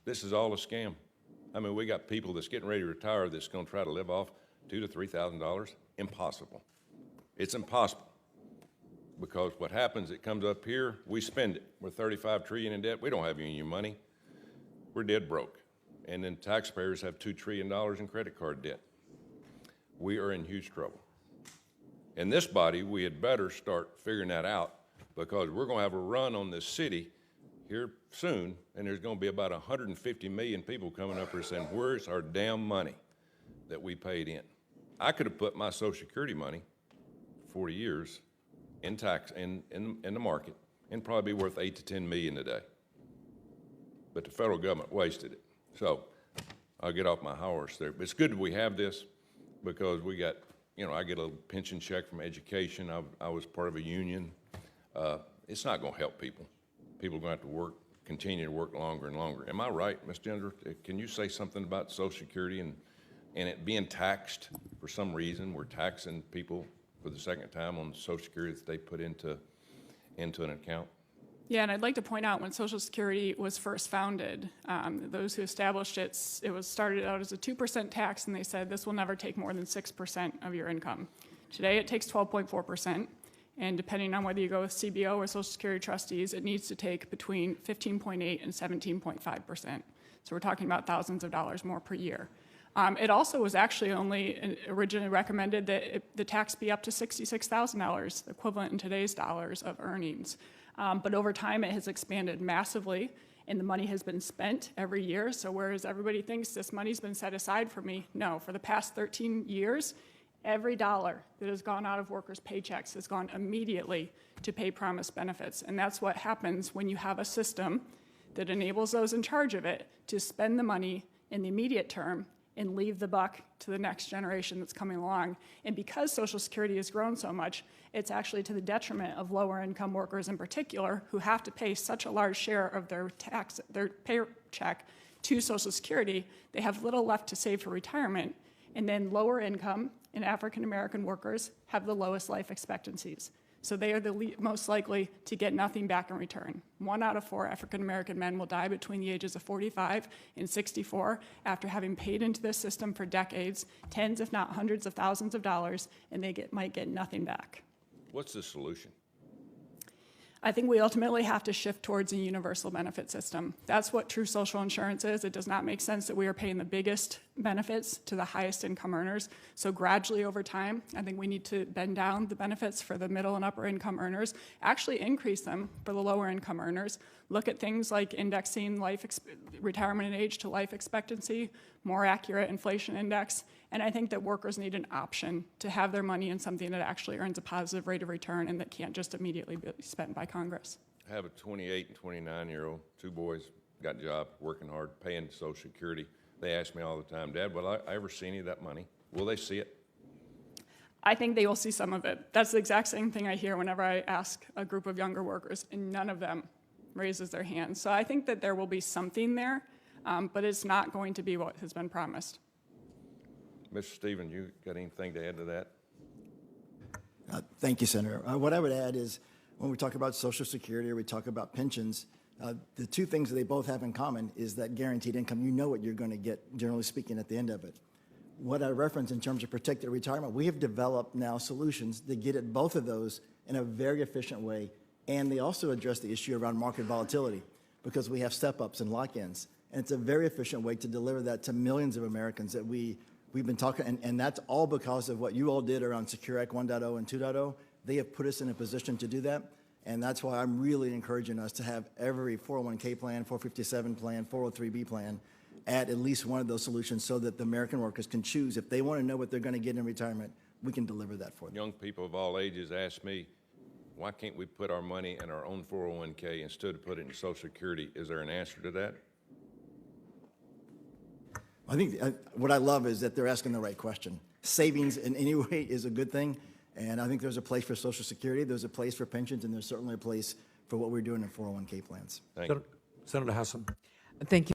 This is all a scam. I mean, we got people that's getting ready to retire that's going to try to live off $2,000 to $3,000. Impossible. It's impossible. Because what happens, it comes up here, we spend it. We're $35 trillion in debt. We don't have any money. We're dead broke. And then taxpayers have $2 trillion in credit card debt. We are in huge trouble. In this body, we had better start figuring that out, because we're going to have a run on this city here soon, and there's going to be about 150 million people coming up here saying, where's our damn money that we paid in? I could have put my Social Security money, 40 years, in tax, in the market, and probably be worth 8 to 10 million today. But the federal government wasted it. So I'll get off my horse there. But it's good that we have this, because we got, you know, I get a little pension check from education. I was part of a union. It's not going to help people. People are going to have to work, continue to work longer and longer. Am I right, Ms. Ginger? Can you say something about Social Security and it being taxed for some reason? We're taxing people for the second time on Social Security that they put into an account. Yeah, and I'd like to point out when Social Security was first founded, those who established it, it was started out as a 2% tax, and they said this will never take more than 6% of your income. Today it takes 12.4%, and depending on whether you go with CBO or Social Security trustees, it needs to take between 15.8 and 17.5%. So we're talking about thousands of dollars more per year. It also was actually only originally recommended that the tax be up to $66,000, equivalent in today's dollars of earnings. But over time, it has expanded massively, and the money has been spent every year. So whereas everybody thinks this money's been set aside for me, no, for the past 13 years, every dollar that has gone out of workers' paychecks has gone immediately to pay promised benefits. And that's what happens when you have a system that enables those in charge of it to spend the money in the immediate term and leave the buck to the next generation that's coming along. And because Social Security has grown so much, it's actually to the detriment of lower income workers in particular, who have to pay such a large share of their paycheck to Social Security. They have little left to save for retirement. And then lower income and African American workers have the lowest life expectancies. So they are the most likely to get nothing back in return. 1 out of 4 African American men will die between the ages of 45 and 64 after having paid into this system for decades, tens if not hundreds of thousands of dollars, and they might get nothing back. What's the solution? I think we ultimately have to shift towards a universal benefit system. That's what true social insurance is. It does not make sense that we are paying the biggest benefits to the highest income earners. So gradually over time, I think we need to bend down the benefits for the middle and upper income earners, actually increase them for the lower income earners, look at things like indexing retirement age to life expectancy, more accurate inflation index, and I think that workers need an option to have their money in something that actually earns a positive rate of return and that can't just immediately be spent by Congress. I have a 28 and 29-year-old, 2 boys, got a job, working hard, paying Social Security. They ask me all the time, Dad, will I ever see any of that money? Will they see it? I think they will see some of it. That's the exact same thing I hear whenever I ask a group of younger workers, and none of them raises their hand. So I think that there will be something there, but it's not going to be what has been promised. Mr. Stevens, you got anything to add to that? Thank you, Senator. What I would add is when we talk about Social Security or we talk about pensions, the two things that they both have in common is that guaranteed income. You know what you're going to get, generally speaking, at the end of it. What I reference in terms of protected retirement, we have developed now solutions that get at both of those in a very efficient way, and they also address the issue around market volatility because we have step-ups and lock-ins, and it's a very efficient way to deliver that to millions of Americans that we've been talking, and that's all because of what you all did around Secure Act 1.0 and 2.0. They have put us in a position to do that, and that's why I'm really encouraging us to have every 401k plan, 457 plan, 403b plan at least one of those solutions so that the American workers can choose. If they want to know what they're going to get in retirement, we can deliver that for them. Young people of all ages ask me, why can't we put our money in our own 401k instead of put it in Social Security? Is there an answer to that? I think what I love is that they're asking the right question. Savings in any way is a good thing, and I think there's a place for Social Security, there's a place for pensions, and there's certainly a place for what we're doing in 401k plans. Thank you. Senator Hassan. Thank you.